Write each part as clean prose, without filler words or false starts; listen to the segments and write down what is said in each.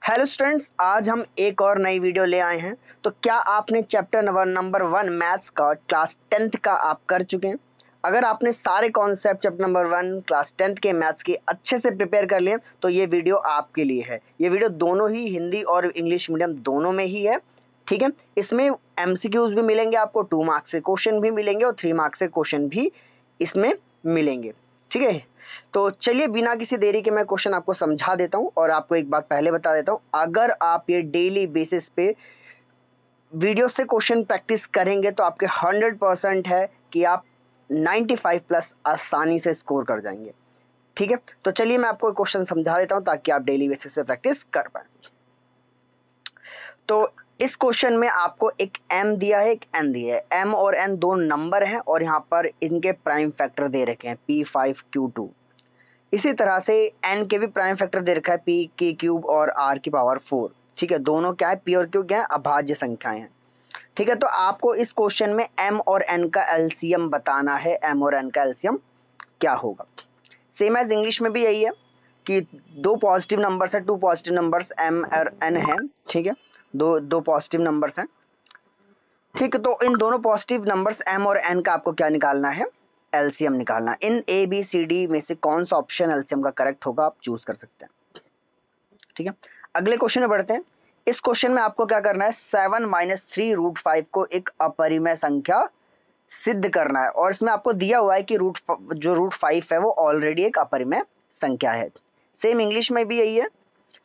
Hello students, आज हम एक और नई वीडियो ले आए हैं। तो क्या आपने चैप्टर नंबर 1 मैथ्स का क्लास 10th का आप कर चुके हैं? अगर आपने सारे concept chapter number 1 class 10th के मैथ्स के अच्छे से प्रिपेयर कर लिए तो ये वीडियो आपके लिए है। ये वीडियो दोनों ही हिंदी और इंग्लिश मीडियम दोनों में ही है, ठीक है। इसमें एमसीक्यूज भी मिलेंगे आपको, 2 मार्क्स के क्वेश्चन भी मिलेंगे और 3 मार्क्स के क्वेश्चन भी इसमें मिलेंगे, ठीक है। तो चलिए बिना किसी देरी के मैं क्वेश्चन आपको समझा देता हूं और आपको एक बात पहले बता देता हूं, अगर आप ये डेली बेसिस पे वीडियो से क्वेश्चन प्रैक्टिस करेंगे तो आपके 100% है कि आप 95 प्लस आसानी से स्कोर कर जाएंगे, ठीक है। तो चलिए मैं आपको क्वेश्चन समझा देता हूं ताकि आप डेली बेसिस पे प्रैक्टिस कर पाए। तो इस क्वेश्चन में आपको एक m दिया है, एक n दिया है। m और n दो नंबर हैं और यहाँ पर इनके प्राइम फैक्टर दे रखे हैं p5 q2। इसी तरह से n के भी प्राइम फैक्टर दे रखा है p के क्यूब और r की पावर 4, ठीक है। दोनों क्या है, p और q क्या है, अभाज्य संख्याएं हैं, ठीक है। तो आपको इस क्वेश्चन में m और n का एलसीएम बताना है। m और n का एलसीएम क्या होगा? सेम एज इंग्लिश में भी यही है कि दो पॉजिटिव नंबर्स है, टू पॉजिटिव नंबर्स m और n है, ठीक है। दो पॉजिटिव नंबर्स हैं, ठीक है। तो इन दोनों पॉजिटिव नंबर्स m और n का आपको क्या निकालना है, एलसीएम निकालना है। इन ए बी सी डी में से कौन सा ऑप्शन एलसीएम का करेक्ट होगा आप चूज कर सकते हैं, ठीक है। अगले क्वेश्चन में बढ़ते हैं। इस क्वेश्चन में आपको क्या करना है, 7 - 3√5 को एक अपरिमेय संख्या सिद्ध करना है और इसमें आपको दिया हुआ है कि √5 है वो ऑलरेडी एक अपरिमेय संख्या है। सेम इंग्लिश में भी यही है,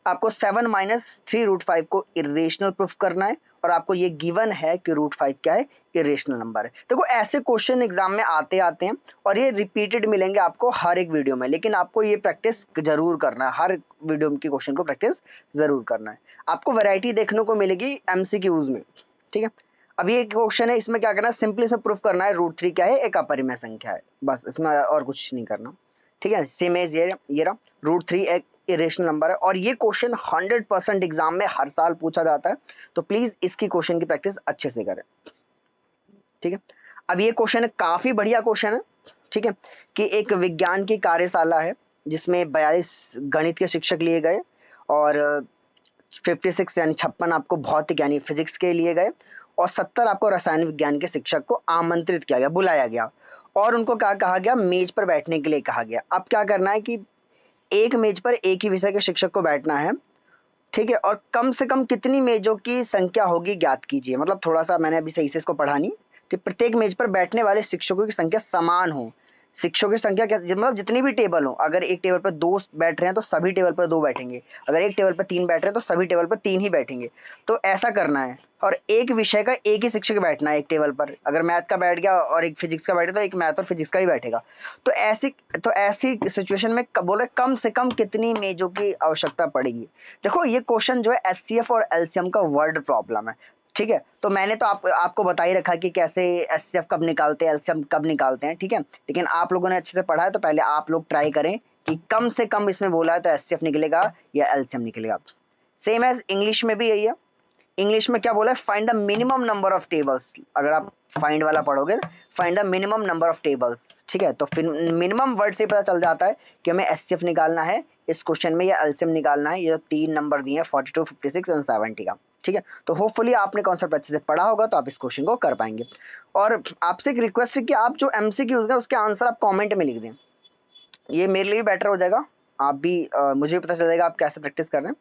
आपको 7 - 3√5 को इरेशनल प्रूफ करना है और आपको ये गिवन है कि √5 क्या है, इरेशनल नंबर है। देखो ऐसे क्वेश्चन एग्जाम में आते हैं और ये रिपीटेड मिलेंगे आपको हर एक वीडियो में, लेकिन आपको ये प्रैक्टिस जरूर करना है, हर वीडियो के क्वेश्चन को प्रैक्टिस जरूर करना है। आपको वैरायटी देखने को मिलेगी एमसीक्यूज में, ठीक है। अब ये क्वेश्चन है, इसमें क्या करना है, सिंपली से प्रूफ करना है √3 क्या है, एक अपरिमेय संख्या है, बस इसमें और कुछ नहीं करना, ठीक है। सेम एज ये रहा, √3 एक इरेशनल नंबर है और ये क्वेश्चन 100% एग्जाम में हर साल पूछा जाता है, तो प्लीज इसकी क्वेश्चन की प्रैक्टिस अच्छे से करें, ठीक है। अब ये क्वेश्चन काफी बढ़िया क्वेश्चन है, ठीक है, कि एक विज्ञान की कार्यशाला है जिसमें 42 गणित के शिक्षक लिए गए और 56 यानी 56 आपको भौतिक यानी फिजिक्स के लिए गए और 70 आपको रसायन विज्ञान के शिक्षक को आमंत्रित किया गया, बुलाया गया और उनको क्या कहा गया, मेज पर बैठने के लिए कहा गया। अब क्या करना है कि एक मेज पर एक ही विषय के शिक्षक को बैठना है, ठीक है, और कम से कम कितनी मेजों की संख्या होगी ज्ञात कीजिए। मतलब थोड़ा सा मैंने अभी सही से इसको पढ़ा नहीं, कि प्रत्येक मेज पर बैठने वाले शिक्षकों की संख्या समान हो। शिक्षकों की संख्या क्या, मतलब जितनी भी टेबल हो, अगर एक टेबल पर 2 बैठ रहे हैं तो सभी टेबल पर 2 बैठेंगे, अगर एक टेबल पर 3 बैठ रहे हैं तो सभी टेबल पर 3 ही बैठेंगे। तो ऐसा करना है और एक विषय का एक ही शिक्षक बैठना है एक टेबल पर। अगर मैथ का बैठ गया और एक फिजिक्स का बैठे तो एक मैथ और फिजिक्स का ही बैठेगा। तो ऐसी सिचुएशन में बोल रहे कम से कम कितनी मेजों की आवश्यकता पड़ेगी। देखो ये क्वेश्चन जो है एचसीएफ और एलसीएम का वर्ड प्रॉब्लम है, ठीक है। तो मैंने तो आपको बता ही रखा कि कैसे एचसीएफ कब निकालते हैं, एलसीएम कब निकालते हैं, ठीक है। लेकिन आप लोगों ने अच्छे से पढ़ा है तो पहले आप लोग ट्राई करें कि कम से कम इसमें बोला है तो एचसीएफ निकलेगा या एलसीएम निकलेगा। सेम एज इंग्लिश में भी यही है। इंग्लिश में क्या बोला है, find the minimum number of tables. अगर आप फाइंड वाला पढ़ोगे, find the minimum number of tables, ठीक है। तो फिर मिनिमम वर्ड से पता चल जाता है कि हमें एचसीएफ निकालना है इस क्वेश्चन में या एलसीएम निकालना है। ये 3 नंबर दिए हैं 42, 56 एंड 70 का, ठीक है। तो होपफुली आपने कॉन्सेप्ट अच्छे से पढ़ा होगा तो आप इस क्वेश्चन को कर पाएंगे। और आपसे एक रिक्वेस्ट है कि आप जो एमसीक्यूज है उसके आंसर आप कमेंट में लिख दें, ये मेरे लिए बेटर हो जाएगा। आप भी मुझे भी पता चल जाएगा आप कैसे प्रैक्टिस कर रहे हैं।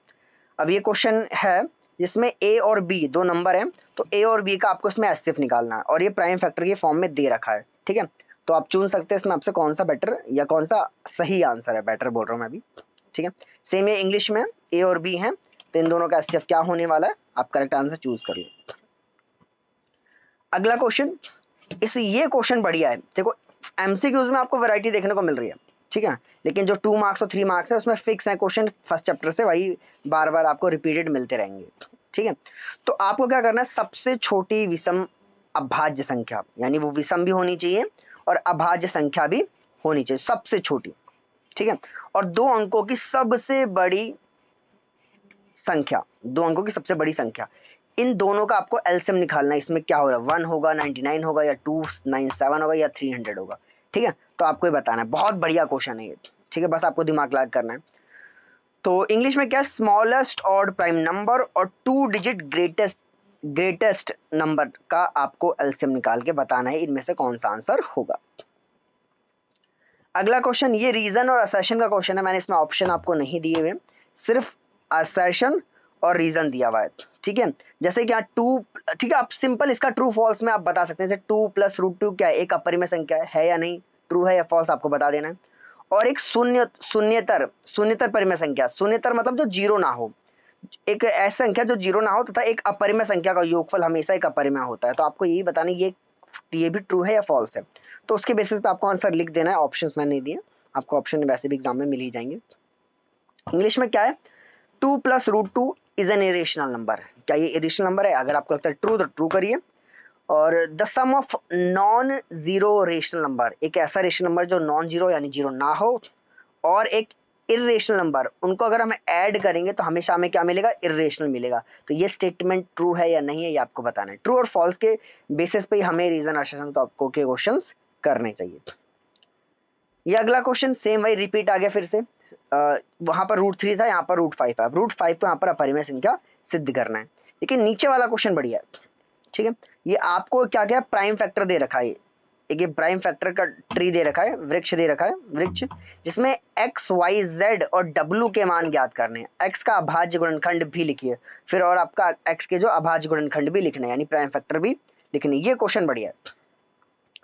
अब ये क्वेश्चन है जिसमें ए और बी दो नंबर हैं, तो ए और बी का आपको इसमें एचसीएफ निकालना है और ये प्राइम फैक्टर के फॉर्म में दे रखा है, ठीक है। तो आप चुन सकते हैं इसमें आपसे कौन सा बेटर या कौन सा सही आंसर है, बेटर बोल रहा हूँ मैं अभी, ठीक है। सेम ये इंग्लिश में ए और बी है, तो इन दोनों का एचसीएफ क्या होने वाला है, आप करेक्ट आंसर चूज कर लो। अगला क्वेश्चन, ये क्वेश्चन बढ़िया है। देखो एमसीक्यूज में आपको वैरायटी देखने को मिल रही है, ठीक है, लेकिन जो 2 मार्क्स और 3 मार्क्स है उसमें फिक्स है क्वेश्चन, फर्स्ट चैप्टर से वही बार बार आपको रिपीटेड मिलते रहेंगे, ठीक है। तो आपको क्या करना है, सबसे छोटी विषम अभाज्य संख्या, यानी वो विषम भी होनी चाहिए और अभाज्य संख्या भी होनी चाहिए, सबसे छोटी, ठीक है। और 2 अंकों की सबसे बड़ी संख्या, 2 अंकों की सबसे बड़ी संख्या, इन दोनों का आपको एलसीएम निकालना है। इसमें क्या हो रहा है, 1 होगा, 99 होगा या 297 होगा या 300 होगा, ठीक है। तो आपको ये बताना है, बहुत बढ़िया क्वेश्चन है ये, ठीक है, बस आपको दिमाग लगा करना है। तो इंग्लिश में क्या, स्मॉलेस्ट ऑड प्राइम नंबर और 2 डिजिट ग्रेटेस्ट नंबर का आपको एलसीएम निकाल के बताना है, इनमें से कौन सा आंसर होगा। अगला क्वेश्चन ये रीजन और असर्शन का क्वेश्चन है। मैंने इसमें ऑप्शन आपको नहीं दिए हुए, सिर्फ असर्शन और रीजन दिया हुआ है, ठीक है। जैसे कि यहाँ 2, ठीक है, आप सिंपल इसका ट्रू फॉल्स में आप बता सकते हैं। जैसे 2 + √2 क्या है, एक अपरिमेय संख्या है या नहीं, ट्रू है या फॉल्स आपको बता देना है। और एक शून्यतर परिमेय संख्या, शून्यतर मतलब जो जीरो ना हो, एक ऐसी संख्या जो जीरो ना हो तथा एक अपरिमेय संख्या का योगफल हमेशा एक अपरिमेय होता है। तो आपको यही बताना ये भी ट्रू है या फॉल्स है। तो उसके बेसिस पे आपको आंसर लिख देना है, ऑप्शंस मैंने नहीं दिए, आपको ऑप्शन वैसे भी एग्जाम में मिल ही जाएंगे। इंग्लिश में क्या है, 2 + √2 इज एन इरेशनल नंबर। क्या ये इरेशनल नंबर है? अगर आपको लगता है ट्रू तो ट्रू करिए। और the sum of non zero rational number, एक ऐसा रेशनल नंबर जो नॉन जीरो यानी जीरो ना हो, और एक इरेशनल नंबर, उनको अगर हम ऐड करेंगे तो हमेशा हमें क्या मिलेगा, इरेशनल मिलेगा। तो ये स्टेटमेंट ट्रू है या नहीं है, ये आपको बताना है। ट्रू और फॉल्स के बेसिस पे ही हमें रीजन असर्शन तो आपको के क्वेश्चंस करने चाहिए। ये अगला क्वेश्चन सेम वही रिपीट आ गया फिर से। वहां पर √3 था, यहाँ पर √5 है। √5 को यहाँ पर अपरिमेय संख्या सिद्ध करना है। लेकिन नीचे वाला क्वेश्चन बढ़िया है, ठीक है। ये आपको क्या क्या प्राइम फैक्टर दे रखा है, एक ये प्राइम फैक्टर का ट्री दे रखा है, वृक्ष दे रखा है, वृक्ष जिसमें x y z और w के मान ज्ञात करने हैं। x का अभाज्य गुणनखंड भी लिखिए, फिर और आपका x के जो अभाज्य गुणनखंड भी लिखने हैं, यानी प्राइम फैक्टर भी लिखने। ये क्वेश्चन बढ़िया है,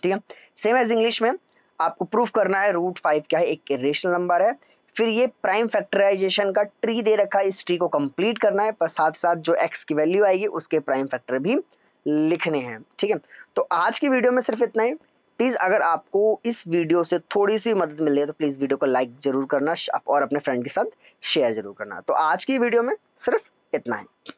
ठीक है। सेम एज इंग्लिश में आपको प्रूफ करना है √5 क्या है, एक रेशनल नंबर है। फिर ये प्राइम फैक्टराइजेशन का ट्री दे रखा है, इस ट्री को कंप्लीट करना है, पर साथ साथ जो x की वैल्यू आएगी उसके प्राइम फैक्टर भी लिखने हैं, ठीक है। तो आज की वीडियो में सिर्फ इतना ही। प्लीज अगर आपको इस वीडियो से थोड़ी सी मदद मिल रही है तो प्लीज वीडियो को लाइक जरूर करना और अपने फ्रेंड के साथ शेयर जरूर करना। तो आज की वीडियो में सिर्फ इतना ही।